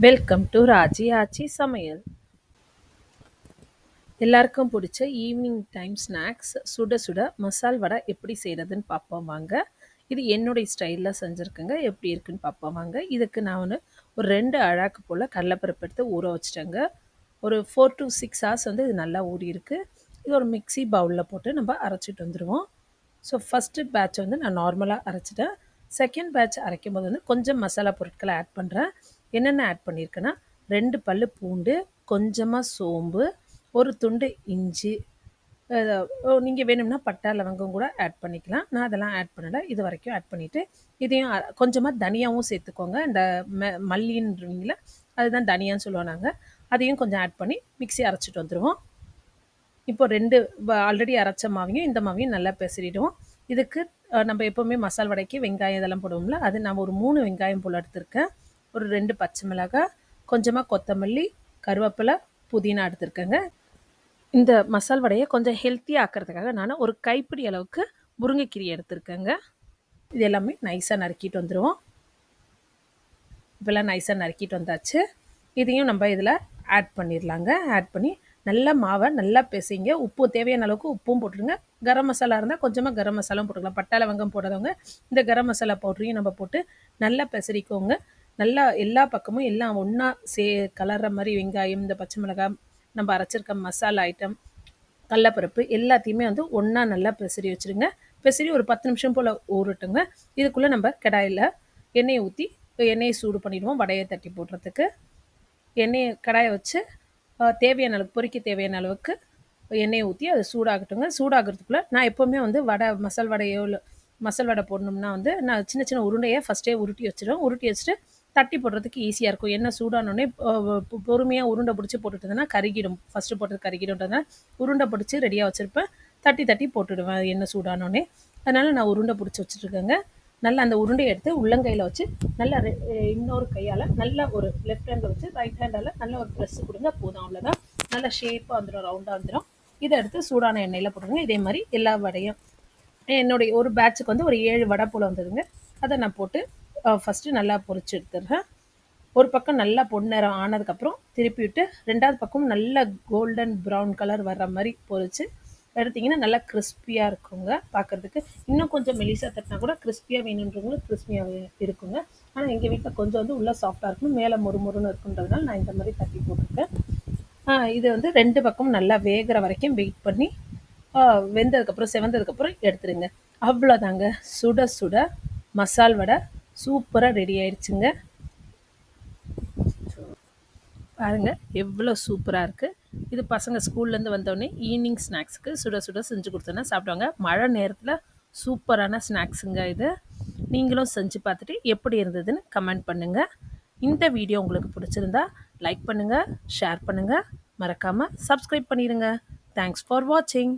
Welcome to Raji ஆச்சி சமையல். எல்லாருக்கும் பிடிச்ச ஈவினிங் டைம் ஸ்நாக்ஸ் சுட சுட மசால் வடை எப்படி செய்கிறதுன்னு பார்ப்போம் வாங்க. இது என்னுடைய ஸ்டைலில் செஞ்சுருக்கேங்க. எப்படி இருக்குன்னு பார்ப்போம் வாங்க. இதுக்கு நான் ஒரு 2 அழாக்கு போல் கடலைப்பருப்பு எடுத்து ஊற வச்சுட்டேங்க. ஒரு 4 to 6 ஹவர்ஸ் இது நல்லா ஊறி இருக்கு. இது ஒரு மிக்ஸி பவுலில் போட்டு நம்ம அரைச்சிட்டு வந்துடுவோம். ஸோ ஃபஸ்ட்டு பேட்ச் நான் நார்மலாக அரைச்சிட்டேன். செகண்ட் பேட்ச் அரைக்கும் போது கொஞ்சம் மசாலா பொருட்களை ஆட் பண்ணுறேன். என்னென்ன ஆட் பண்ணியிருக்கேன்னா 2 பல்லு பூண்டு, கொஞ்சமாக சோம்பு, ஒரு துண்டு இஞ்சி, நீங்கள் வேணும்னா பட்டை லவங்கம் கூட ஆட் பண்ணிக்கலாம். நான் அதெல்லாம் ஆட் பண்ணலை. இது வரைக்கும் ஆட் பண்ணிவிட்டு இதையும் கொஞ்சமாக தனியாகவும் சேர்த்துக்கோங்க. இந்த மல்லின்றீங்களா, அதுதான் தனியான்னு சொல்லுவோம் நாங்கள். அதையும் கொஞ்சம் ஆட் பண்ணி மிக்ஸி அரைச்சிட்டு வந்துடுவோம். இப்போ 2 ஆல்ரெடி அரைச்ச மாவையும் இந்த மாவையும் நல்லா பெசரிடுவோம். இதுக்கு நம்ம எப்போவுமே மசால் வடைக்கு வெங்காயம் இதெல்லாம் போடுவோம்ல, அது நான் ஒரு 3 வெங்காயம் போல் எடுத்திருக்கேன். ஒரு 2 பச்சை மிளகாய், கொஞ்சமாக கொத்தமல்லி, கருவேப்பிலை, புதினா எடுத்திருக்கேங்க. இந்த மசால் வடையை கொஞ்சம் ஹெல்த்தியாக ஆக்கிறதுக்காக நான் ஒரு கைப்பிடி அளவுக்கு முருங்கைக்கீரை எடுத்திருக்கேங்க. இது எல்லாமே நைஸாக நறுக்கிட்டு வந்துடுவோம். இப்போல்லாம் நைஸாக நறுக்கிட்டு வந்தாச்சு. இதையும் நம்ம இதில் ஆட் பண்ணிடலாங்க. ஆட் பண்ணி நல்லா மாவை நல்லா பிசைங்க. உப்பு தேவையான அளவுக்கு உப்பும் போட்டுருங்க. கரம் மசாலா இருந்தால் கொஞ்சமாக கரம் மசாலாவும் போட்டுக்கலாம். பட்டை லவங்கம் போடாதவங்க இந்த கரம் மசாலா பவுடரையும் நம்ம போட்டு நல்லா பெசரிக்கோங்க. நல்லா எல்லா பக்கமும் எல்லாம் ஒன்றா கலர்ற மாதிரி வெங்காயம், இந்த பச்சை மிளகாய், நம்ம அரைச்சிருக்க மசாலா ஐட்டம், கடலப்பருப்பு எல்லாத்தையுமே ஒன்றா நல்லா பெசரி வச்சுருங்க. பெசரி ஒரு 10 நிமிஷம் போல் ஊறட்டுங்க. இதுக்குள்ளே நம்ம கடாயில் எண்ணெயை ஊற்றி எண்ணெயை சூடு பண்ணிவிடுவோம். வடையை தட்டி போடுறதுக்கு கடாயை வச்சு தேவையான அளவுக்கு பொரிக்க தேவையான அளவுக்கு எண்ணெயை ஊற்றி அது சூடாகட்டுங்க. சூடாகிறதுக்குள்ளே நான் எப்போவுமே வடை மசால் வடையோ இல்லை மசால் வடை போடணும்னா நான் சின்ன சின்ன உருண்டையை ஃபஸ்ட்டே உருட்டி வச்சுருவேன். உருட்டி வச்சுட்டு தட்டி போடுறதுக்கு ஈஸியாக இருக்கும். எண்ணெய் சூடானோடனே பொறுமையாக உருண்டை பிடிச்சி போட்டுட்டதுன்னா கருகிடும். ஃபஸ்ட்டு போட்டது கருகிடும்ன்றதுனால உருண்டை பிடிச்சி ரெடியாக வச்சுருப்பேன். தட்டி தட்டி போட்டுடுவேன் எண்ணெய் சூடானோடனே. அதனால் நான் உருண்டை பிடிச்சி வச்சுட்ருக்கேங்க. நல்லா அந்த உருண்டையை எடுத்து உள்ளங்கையில் வச்சு நல்லா இன்னொரு கையால் நல்லா ஒரு லெஃப்ட் ஹேண்டில் வச்சு ரைட் ஹேண்டால் நல்லா ஒரு ப்ரெஸ் கொடுங்க. போதும், அவ்வளோதான். நல்லா ஷேப்பாக வந்துடும், ரவுண்டாக வந்துடும். இதை எடுத்து சூடான எண்ணெயில் போட்டுருங்க. இதே மாதிரி எல்லா வடையும் என்னுடைய ஒரு பேட்சுக்கு ஒரு 7 வடை போல் வந்ததுங்க. அதை நான் போட்டு ஃபஸ்ட்டு நல்லா பொரிச்சு எடுத்துடுறேன். ஒரு பக்கம் நல்லா பொன்னிறம் ஆனதுக்கப்புறம் திருப்பி விட்டு ரெண்டாவது பக்கம் நல்லா கோல்டன் ப்ரௌன் கலர் வர்ற மாதிரி பொரிச்சு எடுத்திங்கன்னா நல்லா கிறிஸ்பியாக இருக்குங்க பார்க்குறதுக்கு. இன்னும் கொஞ்சம் மெலிசாக தட்டினா கூட கிறிஸ்பியாக வேணுன்றவங்களுக்கு கிறிஸ்பியாக இருக்குங்க. ஆனால் எங்கள் வீட்டில் கொஞ்சம் உள்ளே சாஃப்டாக இருக்கணும், மேலே மொறுமொறுன்னு இருக்குன்றதுனால நான் இந்த மாதிரி தட்டி போட்டிருக்கேன். இது 2 பக்கமும் நல்லா வேகிற வரைக்கும் வெயிட் பண்ணி வெந்ததுக்கப்புறம் செவந்ததுக்கப்புறம் எடுத்துருங்க. அவ்வளோதாங்க, சுட சுட மசால் வடை சூப்பராக ரெடி ஆயிடுச்சுங்க. பாருங்கள் எவ்வளோ சூப்பராக இருக்குது. இது பசங்க ஸ்கூல்லேருந்து வந்தோடனே ஈவினிங் ஸ்நாக்ஸுக்கு சுட சுட செஞ்சு கொடுத்தோன்னா சாப்பிடுவாங்க. மழை நேரத்தில் சூப்பரான ஸ்நாக்ஸுங்க இது. நீங்களும் செஞ்சு பார்த்துட்டு எப்படி இருந்ததுன்னு கமெண்ட் பண்ணுங்கள். இந்த வீடியோ உங்களுக்கு பிடிச்சிருந்தா லைக் பண்ணுங்கள், ஷேர் பண்ணுங்கள், மறக்காமல் சப்ஸ்கிரைப் பண்ணிடுங்க. தேங்க்ஸ் ஃபார் வாட்சிங்.